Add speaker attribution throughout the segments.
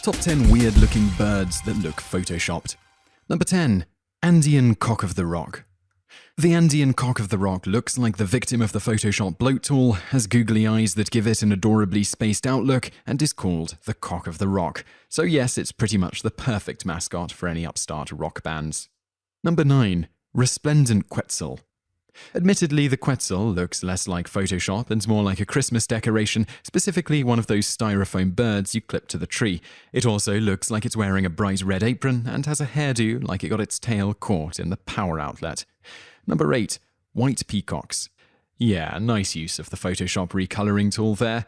Speaker 1: Top 10 weird-looking birds that look photoshopped. Number 10. Andean Cock-of-the-Rock. The Andean Cock-of-the-Rock looks like the victim of the Photoshop bloat tool, has googly eyes that give it an adorably spaced out look, and is called the Cock of the Rock. So yes, it's pretty much the perfect mascot for any upstart rock bands. Number 9. Resplendent Quetzal. Admittedly, the Quetzal looks less like Photoshop and more like a Christmas decoration, specifically one of those styrofoam birds you clip to the tree. It also looks like it's wearing a bright red apron and has a hairdo like it got its tail caught in the power outlet. Number 8. White Peacocks. Yeah, nice use of the Photoshop recoloring tool there,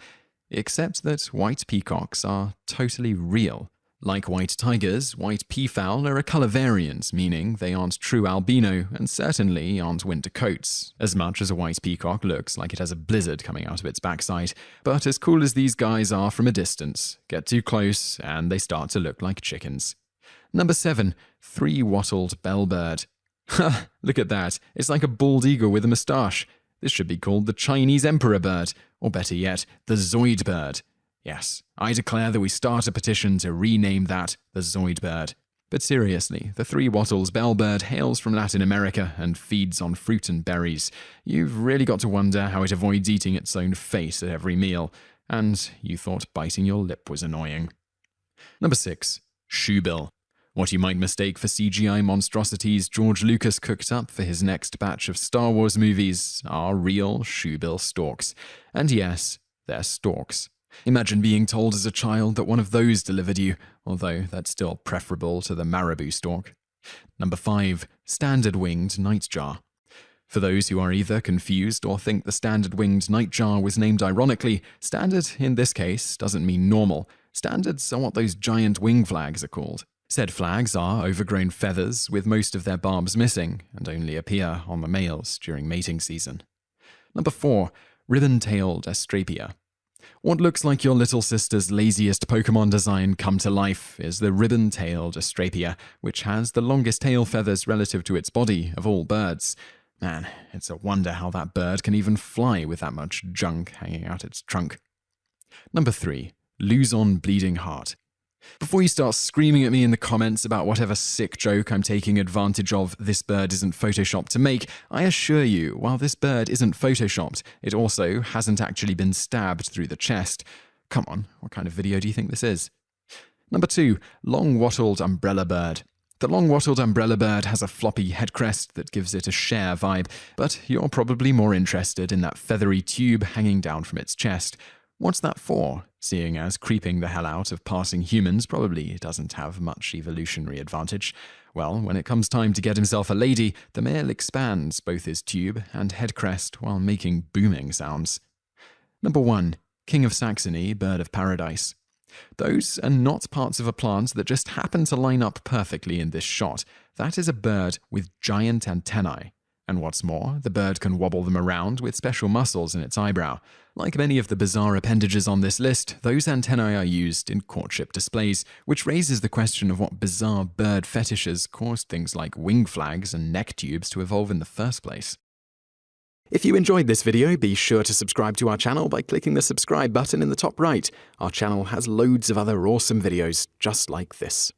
Speaker 1: except that white peacocks are totally real. Like white tigers, white peafowl are a colour variant, meaning they aren't true albino and certainly aren't winter coats, as much as a white peacock looks like it has a blizzard coming out of its backside. But as cool as these guys are from a distance, get too close and they start to look like chickens. Number 7. Three-Wattled Bellbird. Ha! Look at that, it's like a bald eagle with a moustache. This should be called the Chinese Emperor Bird, or better yet, the Zoid Bird. Yes, I declare that we start a petition to rename that the Zoid Bird. But seriously, the Three-Wattled Bellbird hails from Latin America and feeds on fruit and berries. You've really got to wonder how it avoids eating its own face at every meal. And you thought biting your lip was annoying. Number 6. Shoebill. What you might mistake for CGI monstrosities George Lucas cooked up for his next batch of Star Wars movies are real Shoebill storks. And yes, they're storks. Imagine being told as a child that one of those delivered you, although that's still preferable to the marabou stork. Number 5. Standard-winged Nightjar. For those who are either confused or think the standard-winged Nightjar was named ironically, standard in this case doesn't mean normal. Standards are what those giant wing flags are called. Said flags are overgrown feathers with most of their barbs missing and only appear on the males during mating season. Number 4. Ribbon-tailed Astrapia. What looks like your little sister's laziest Pokemon design come to life is the ribbon-tailed Astrapia, which has the longest tail feathers relative to its body of all birds. Man, it's a wonder how that bird can even fly with that much junk hanging out its trunk. Number 3. Luzon Bleeding-Heart. Before you start screaming at me in the comments about whatever sick joke I'm taking advantage of this bird isn't photoshopped to make, I assure you, while this bird isn't photoshopped, it also hasn't actually been stabbed through the chest. Come on, what kind of video do you think this is? Number 2. Long-Wattled Umbrellabird. The Long-Wattled Umbrellabird has a floppy head crest that gives it a Cher vibe, but you're probably more interested in that feathery tube hanging down from its chest. What's that for, seeing as creeping the hell out of passing humans probably doesn't have much evolutionary advantage? Well, when it comes time to get himself a lady, the male expands both his tube and head crest while making booming sounds. Number 1. King of Saxony, Bird of Paradise. Those are not parts of a plant that just happen to line up perfectly in this shot. That is a bird with giant antennae. And what's more, the bird can wobble them around with special muscles in its eyebrow. Like many of the bizarre appendages on this list, those antennae are used in courtship displays, which raises the question of what bizarre bird fetishes caused things like wing flags and neck tubes to evolve in the first place. If you enjoyed this video, be sure to subscribe to our channel by clicking the subscribe button in the top right. Our channel has loads of other awesome videos just like this.